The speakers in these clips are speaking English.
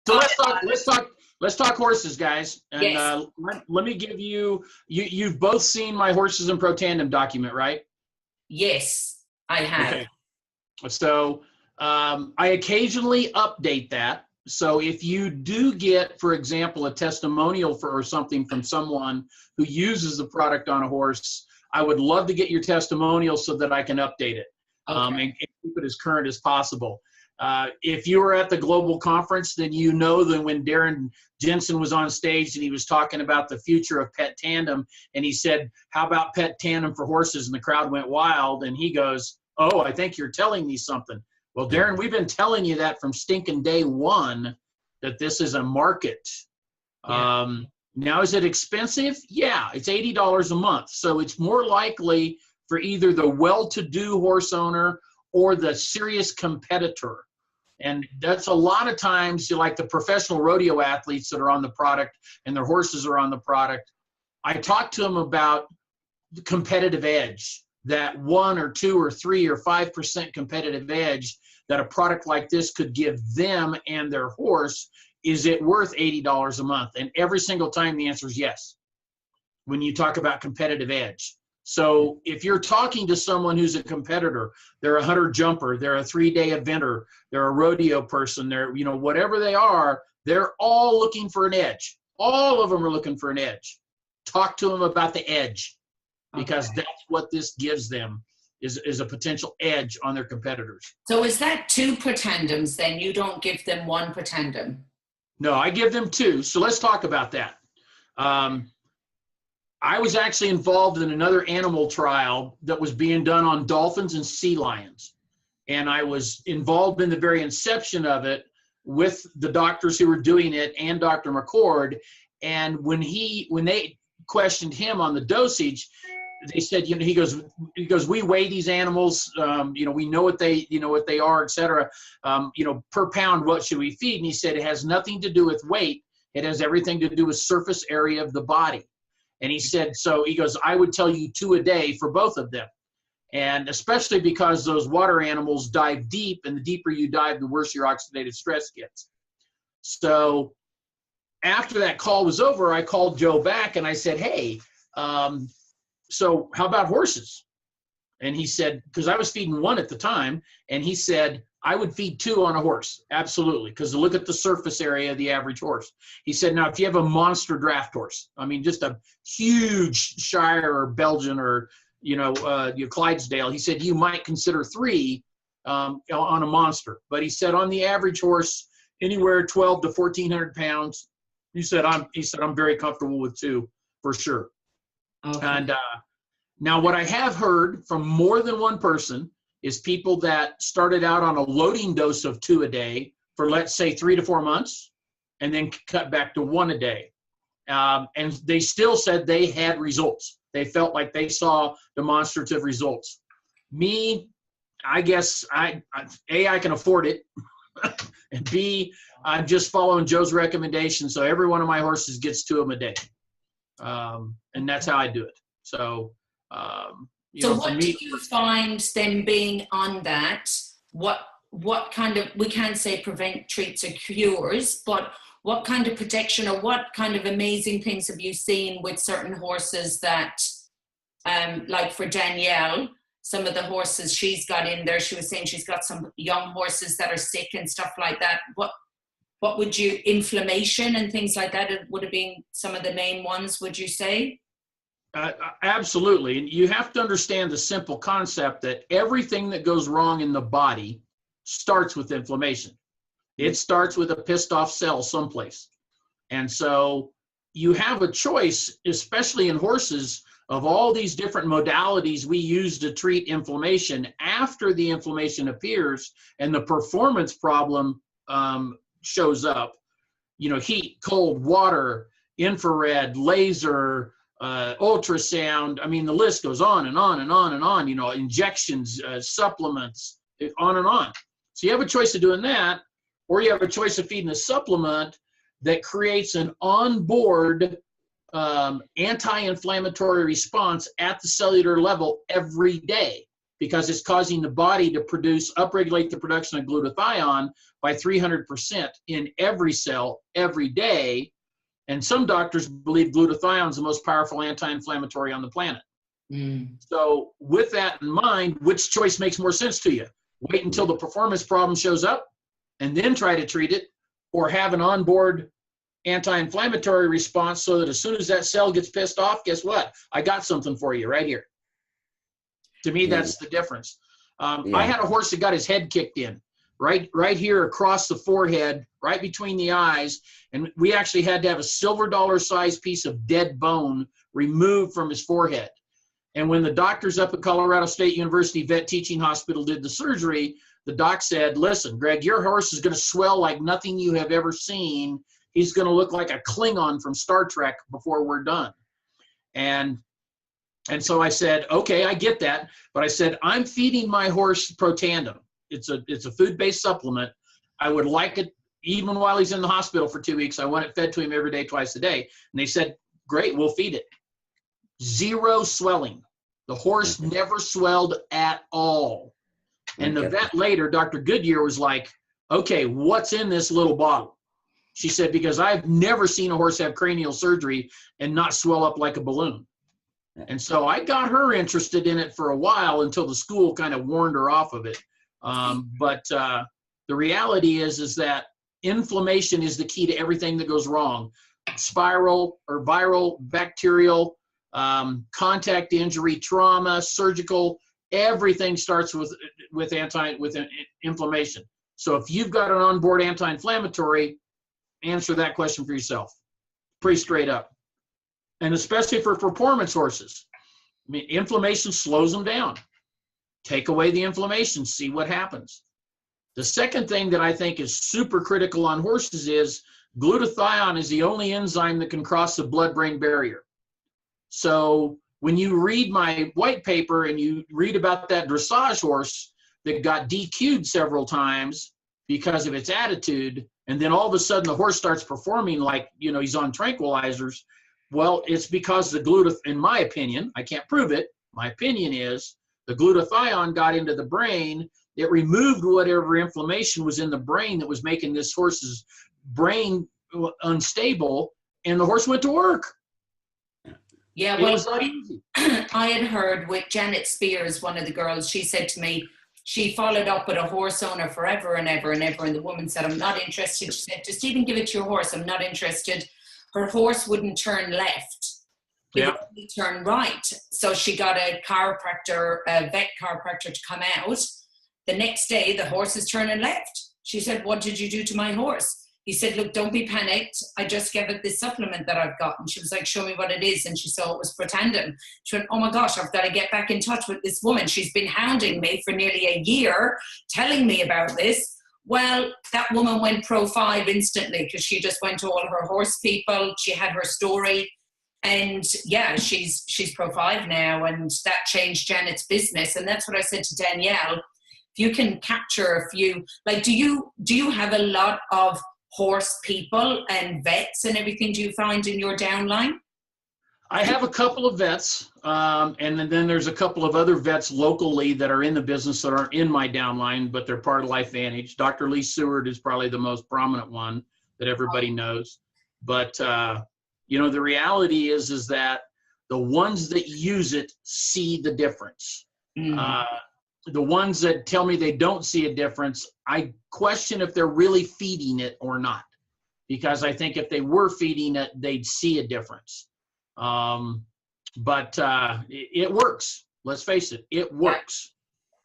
So let's talk horses, guys. And Yes. let me give you've both seen my Horses in Pro Tandem document, right? Yes, I have. Okay. So I occasionally update that. So if you do get, for example, a testimonial or something from someone who uses the product on a horse, I would love to get your testimonial so that I can update it and keep it as current as possible. If you were at the global conference, then you know that when Darren Jensen was on stage and he was talking about the future of pet tandem, and he said, "How about pet tandem for horses?" and the crowd went wild, and he goes, "Oh, I think you're telling me something." Well, Darren, we've been telling you that from stinking day one, that this is a market. Yeah. Now, is it expensive? Yeah, it's $80 a month. So it's more likely for either the well-to-do horse owner or the serious competitor. And that's a lot of times, like the professional rodeo athletes that are on the product and their horses are on the product. I talk to them about the competitive edge, that 1 or 2 or 3 or 5% competitive edge that a product like this could give them and their horse. Is it worth $80 a month? And every single time the answer is yes, when you talk about competitive edge. So if you're talking to someone who's a competitor, they're a hunter jumper, they're a 3-day eventer, they're a rodeo person, they're, whatever they are, they're all looking for an edge. All of them are looking for an edge. Talk to them about the edge, because that's what this gives them, is a potential edge on their competitors. So is that 2 pretendems then? You don't give them 1 pretendem? No, I give them 2. So let's talk about that. I was actually involved in another animal trial that was being done on dolphins and sea lions. And I was involved in the very inception of it with the doctors who were doing it and Dr. McCord. And when they questioned him on the dosage, they said, he goes, "We weigh these animals, we know what they are, et cetera. Per pound, what should we feed?" And he said, "It has nothing to do with weight. It has everything to do with surface area of the body." And he said, "I would tell you 2 a day for both of them." And especially because those water animals dive deep, and the deeper you dive, the worse your oxidative stress gets. So after that call was over, I called Joe back and I said, "Hey, so how about horses?" And he said, because I was feeding 1 at the time, and he said, "I would feed 2 on a horse, absolutely, because look at the surface area of the average horse." He said, "Now, if you have a monster draft horse, just a huge Shire or Belgian or, your Clydesdale," he said, "you might consider 3 on a monster." But he said, on the average horse, anywhere 12 to 1,400 pounds, he said, I'm very comfortable with 2 for sure. Okay. And now what I have heard from more than one person is people that started out on a loading dose of 2 a day for, let's say, 3 to 4 months, and then cut back to 1 a day. And they still said they had results. They felt like they saw demonstrative results. Me, I guess I can afford it, and B, I'm just following Joe's recommendation. So every one of my horses gets 2 of them a day. And that's how I do it. So, what do you find them being on that? What kind of, we can't say prevent, treats, or cures, but what kind of protection or what kind of amazing things have you seen with certain horses that, like for Danielle, some of the horses she's got in there, she was saying she's got some young horses that are sick and stuff like that. What would you, inflammation and things like that, it would have been some of the main ones, would you say? Absolutely. And you have to understand the simple concept that everything that goes wrong in the body starts with inflammation. It starts with a pissed off cell someplace. And so you have a choice, especially in horses, of all these different modalities we use to treat inflammation. After the inflammation appears and the performance problem shows up, heat, cold, water, infrared, laser, ultrasound. The list goes on and on and on and on, injections, supplements, on and on. So you have a choice of doing that, or you have a choice of feeding a supplement that creates an onboard anti-inflammatory response at the cellular level every day. because it's causing the body to upregulate the production of glutathione by 300% in every cell every day. And some doctors believe glutathione is the most powerful anti-inflammatory on the planet. So with that in mind, which choice makes more sense to you? Wait until the performance problem shows up and then try to treat it, or have an onboard anti-inflammatory response so that as soon as that cell gets pissed off, guess what? I got something for you right here. To me, that's the difference. I had a horse that got his head kicked in, right here across the forehead, right between the eyes, and we actually had to have a silver dollar size piece of dead bone removed from his forehead. And when the doctors up at Colorado State University Vet Teaching Hospital did the surgery, the doc said, listen, Greg, your horse is going to swell like nothing you have ever seen. He's going to look like a Klingon from Star Trek before we're done. And so I said, okay, I get that. But I said, I'm feeding my horse Protandim. It's a food-based supplement. I would like it, even while he's in the hospital for 2 weeks, I want it fed to him every day, twice a day. And they said, great, we'll feed it. Zero swelling. The horse never swelled at all. And the vet later, Dr. Goodyear, was like, okay, what's in this little bottle? She said, because I've never seen a horse have cranial surgery and not swell up like a balloon. And so I got her interested in it for a while until the school kind of warned her off of it. But the reality is that inflammation is the key to everything that goes wrong. Spiral or viral, bacterial, contact injury, trauma, surgical, everything starts with inflammation. So if you've got an onboard anti-inflammatory, answer that question for yourself. Pretty straight up. And especially for performance horses. I mean, inflammation slows them down. Take away the inflammation, see what happens. The second thing that I think is super critical on horses is glutathione is the only enzyme that can cross the blood-brain barrier. So when you read my white paper and you read about that dressage horse that got DQ'd several times because of its attitude, and then all of a sudden the horse starts performing like, he's on tranquilizers, well, it's because in my opinion, I can't prove it, my opinion is the glutathione got into the brain, it removed whatever inflammation was in the brain that was making this horse's brain unstable, and the horse went to work. Yeah, well, I had heard with Janet Spears, one of the girls, she said to me, she followed up with a horse owner forever and ever and ever, and the woman said, I'm not interested. She said, just even give it to your horse, I'm not interested. Her horse wouldn't turn left. It would only turn right. So she got a vet chiropractor to come out. The next day, the horse is turning left. She said, what did you do to my horse? He said, look, don't be panicked. I just gave it this supplement that I've got. And she was like, show me what it is. And she saw it was Protandim. She went, oh my gosh, I've got to get back in touch with this woman. She's been hounding me for nearly a year, telling me about this. Well, that woman went Pro 5 instantly because she just went to all her horse people. She had her story. And yeah, she's Pro 5 now. And that changed Janet's business. And that's what I said to Danielle. If you can capture a few, like, do you have a lot of horse people and vets and everything do you find in your downline? I have a couple of vets, and then there's a couple of other vets locally that are in the business that aren't in my downline, but they're part of LifeVantage. Dr. Lee Seward is probably the most prominent one that everybody knows. But, the reality is that the ones that use it see the difference. The ones that tell me they don't see a difference, I question if they're really feeding it or not. Because I think if they were feeding it, they'd see a difference. But it works. Let's face it, it works.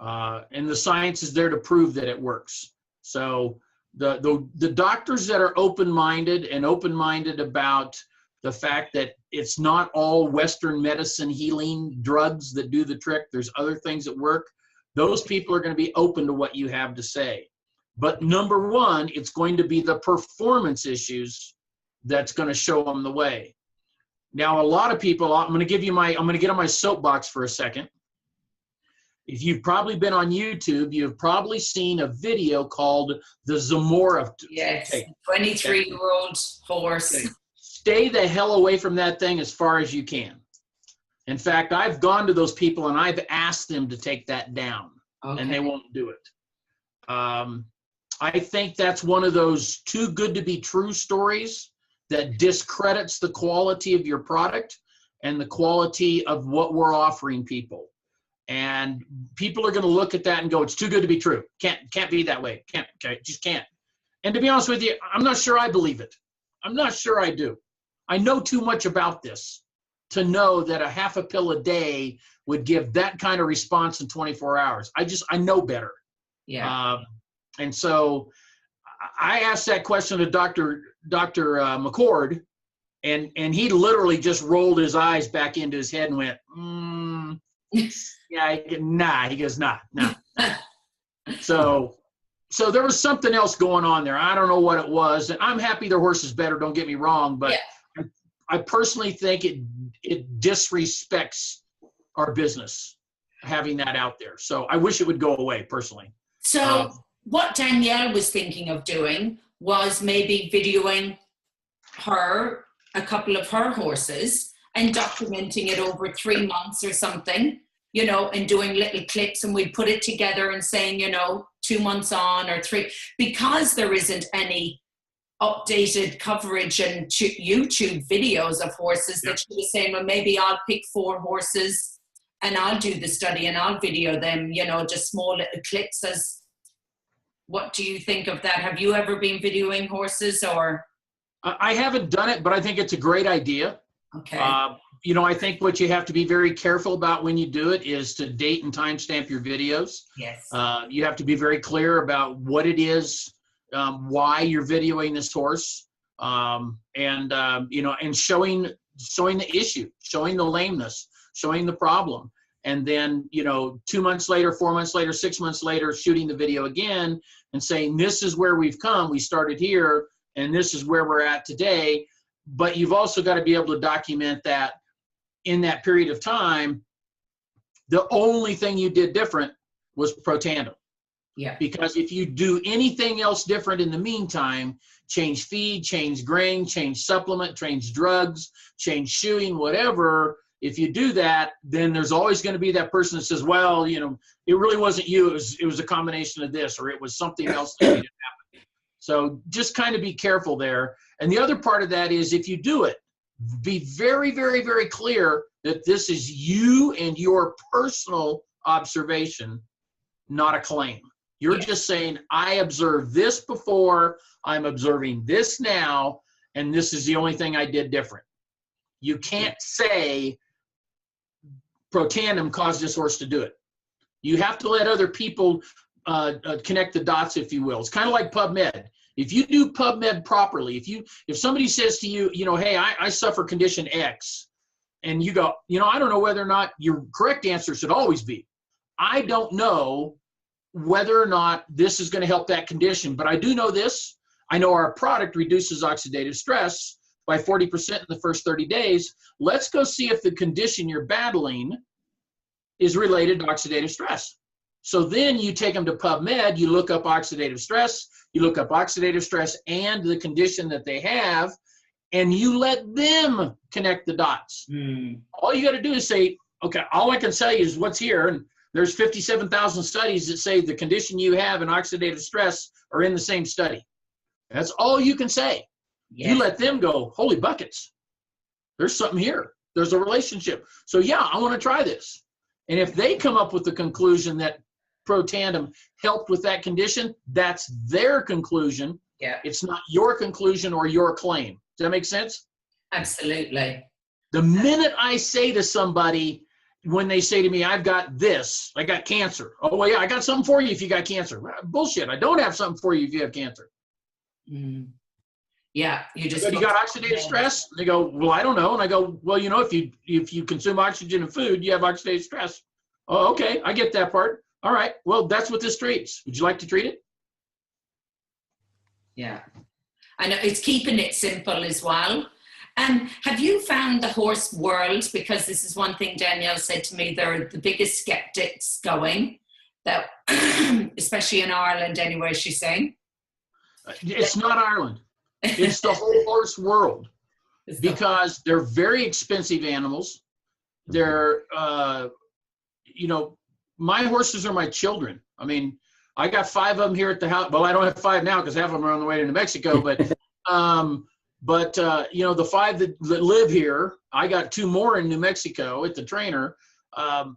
And the science is there to prove that it works. So the doctors that are open-minded about the fact that it's not all Western medicine healing drugs that do the trick, there's other things that work, those people are going to be open to what you have to say. But number one, it's going to be the performance issues that's going to show them the way. Now, a lot of people, I'm going to get on my soapbox for a second. If you've probably been on YouTube, you've probably seen a video called the Zamora. Yes, 23-year-old horse. Okay. Stay the hell away from that thing as far as you can. In fact, I've gone to those people and I've asked them to take that down, and they won't do it. I think that's one of those too good to be true stories that discredits the quality of your product and the quality of what we're offering people. And people are going to look at that and go, it's too good to be true. Can't be that way. Just can't. And to be honest with you, I'm not sure I believe it. I'm not sure I do. I know too much about this to know that a half a pill a day would give that kind of response in 24 hours. I know better. Yeah. And so I asked that question to Dr. McCord, and he literally just rolled his eyes back into his head and went, yeah, nah. He goes, nah. So there was something else going on there. I don't know what it was. And I'm happy their horse is better, don't get me wrong, but yeah. I personally think it disrespects our business having that out there. So I wish it would go away personally. So what Danielle was thinking of doing was maybe videoing a couple of her horses and documenting it over 3 months or something, and doing little clips, and we'd put it together and saying, 2 months on or 3, because there isn't any updated coverage and YouTube videos of horses, that she was saying, well, maybe I'll pick 4 horses and I'll do the study and I'll video them, just small little clips. What do you think of that? Have you ever been videoing horses, or? I haven't done it, but I think it's a great idea. Okay. I think what you have to be very careful about when you do it is to date and timestamp your videos. Yes. You have to be very clear about what it is, why you're videoing this horse, and showing the issue, showing the lameness, showing the problem. And then, 2 months later, 4 months later, 6 months later, shooting the video again and saying, this is where we've come. We started here, and this is where we're at today. But you've also got to be able to document that in that period of time, the only thing you did different was Pro Tandem. Yeah. Because if you do anything else different in the meantime, change feed, change grain, change supplement, change drugs, change shoeing, whatever, if you do that, then there's always going to be that person that says, well, it really wasn't you. It was a combination of this, or it was something else that made it happen. So just kind of be careful there. And the other part of that is, if you do it, be very, very, very clear that this is you and your personal observation, not a claim. You're just saying, I observed this before, I'm observing this now, and this is the only thing I did different. You can't say Pro Tandem caused this horse to do it. You have to let other people connect the dots, if you will. It's kind of like PubMed. If you do PubMed properly, if somebody says to you, hey, I suffer condition X, and you go, I don't know whether or not your correct answer should always be, I don't know whether or not this is going to help that condition, but I do know this. I know our product reduces oxidative stress by 40% in the first 30 days. Let's go see if the condition you're battling is related to oxidative stress. So then you take them to PubMed, you look up oxidative stress, and the condition that they have, and you let them connect the dots. All you got to do is say, okay, all I can tell you is what's here, and there's 57,000 studies that say the condition you have and oxidative stress are in the same study. That's all you can say. Yes. You let them go, holy buckets, there's something here. There's a relationship. So yeah, I want to try this. And if they come up with the conclusion that Pro Tandem helped with that condition, that's their conclusion. Yeah. It's not your conclusion or your claim. Does that make sense? Absolutely. The minute I say to somebody, when they say to me, I've got this, I got cancer. Oh, well, yeah, I got something for you if you got cancer. Bullshit. I don't have something for you if you have cancer. Yeah, you got oxidative stress? And they go, well, I don't know. And I go, well, if you consume oxygen and food, you have oxidative stress. Oh, okay, I get that part. All right, well, that's what this treats. Would you like to treat it? Yeah, I know it's keeping it simple as well. Have you found the horse world, because this is one thing Danielle said to me, they're the biggest skeptics going, that especially in Ireland anyway, she's saying. It's not Ireland. It's the whole horse world, because they're very expensive animals. They're, you know, my horses are my children. I mean, I got 5 of them here at the house. Well, I don't have 5 now because half of them are on the way to New Mexico. But, you know, the 5 that live here, I got 2 more in New Mexico at the trainer.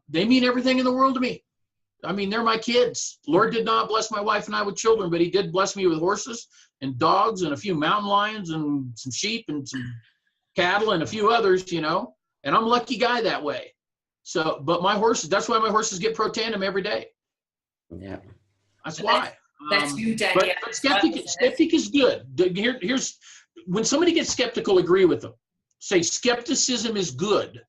They mean everything in the world to me. I mean, they're my kids. Lord did not bless my wife and I with children, but he did bless me with horses and dogs and a few mountain lions and some sheep and some cattle and a few others, you know, and I'm a lucky guy that way. So, but my horses, that's why my horses get pro tandem every day. Yeah. That's why. That's you, Daddy. But skeptic is good. Here's, when somebody gets skeptical, agree with them. Say skepticism is good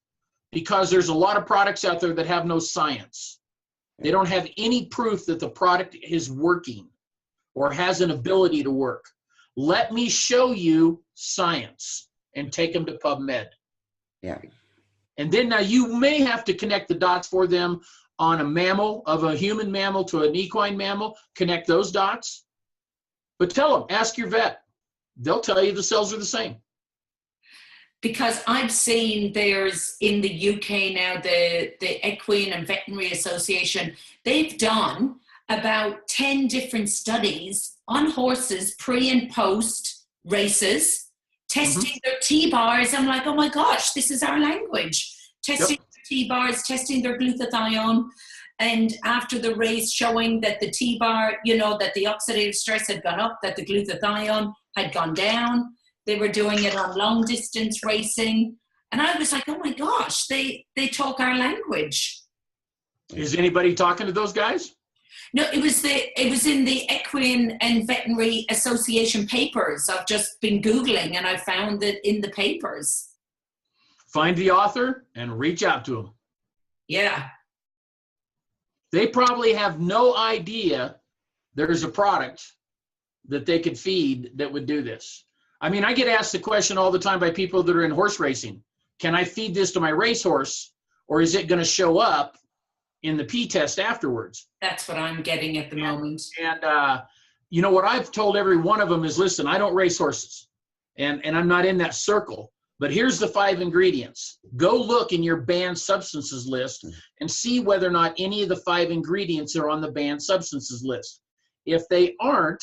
because there's a lot of products out there that have no science. They don't have any proof that the product is working or has an ability to work. Let me show you science and take them to PubMed. Yeah. And then now you may have to connect the dots for them on a mammal, of a human mammal to an equine mammal, connect those dots. But tell them, ask your vet. They'll tell you the cells are the same. Because I've seen there's in the UK now, the Equine and Veterinary Association, they've done about 10 different studies on horses pre and post races, testing their T-bars. I'm like, oh my gosh, this is our language. Testing their T-bars, testing their glutathione, and after the race showing that the T-bar, you know, that the oxidative stress had gone up, that the glutathione had gone down. They were doing it on long distance racing. And I was like, oh my gosh, they talk our language. Is anybody talking to those guys? No, it was in the Equine and Veterinary Association papers. I've just been Googling and I found it in the papers. Find the author and reach out to them. Yeah. They probably have no idea there's a product that they could feed that would do this. I mean, I get asked the question all the time by people that are in horse racing. Can I feed this to my racehorse, or is it going to show up in the P test afterwards? That's what I'm getting at the moment. And you know, what I've told every one of them is, listen, I don't race horses, and I'm not in that circle. But here's the 5 ingredients. Go look in your banned substances list and see whether or not any of the 5 ingredients are on the banned substances list. If they aren't,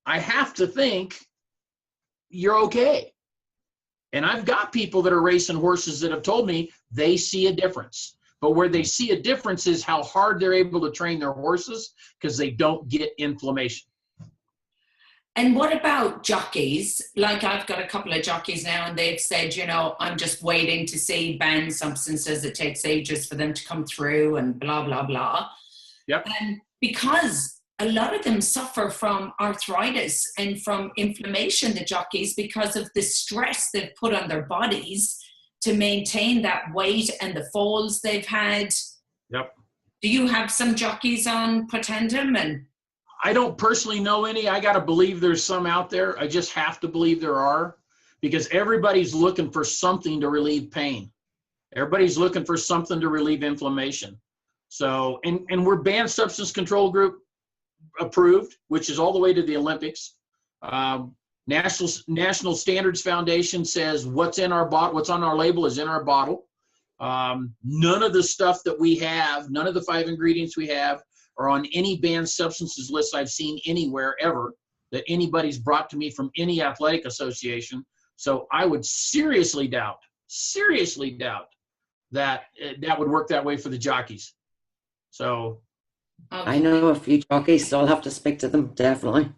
I have to think you're okay. And I've got people that are racing horses that have told me they see a difference. But where they see a difference is how hard they're able to train their horses, because they don't get inflammation. And what about jockeys? Like, I've got a couple of jockeys now and they've said, you know, I'm just waiting to see banned substances. It takes ages for them to come through and blah, blah, blah. Yep. And because a lot of them suffer from arthritis and from inflammation, the jockeys, because of the stress they've put on their bodies to maintain that weight and the falls they've had. Yep. Do you have some jockeys on Potandem? And I don't personally know any. I got to believe there's some out there. I just have to believe there are, because everybody's looking for something to relieve pain. Everybody's looking for something to relieve inflammation. So, and we're banned substance control group approved, which is all the way to the Olympics. National Standards Foundation says what's in our bottle, what's on our label is in our bottle. None of the stuff that we have, none of the 5 ingredients we have are on any banned substances list I've seen anywhere ever that anybody's brought to me from any athletic association. So I would seriously doubt that that would work that way for the jockeys. So I know a few jockeys, so I'll have to speak to them, definitely.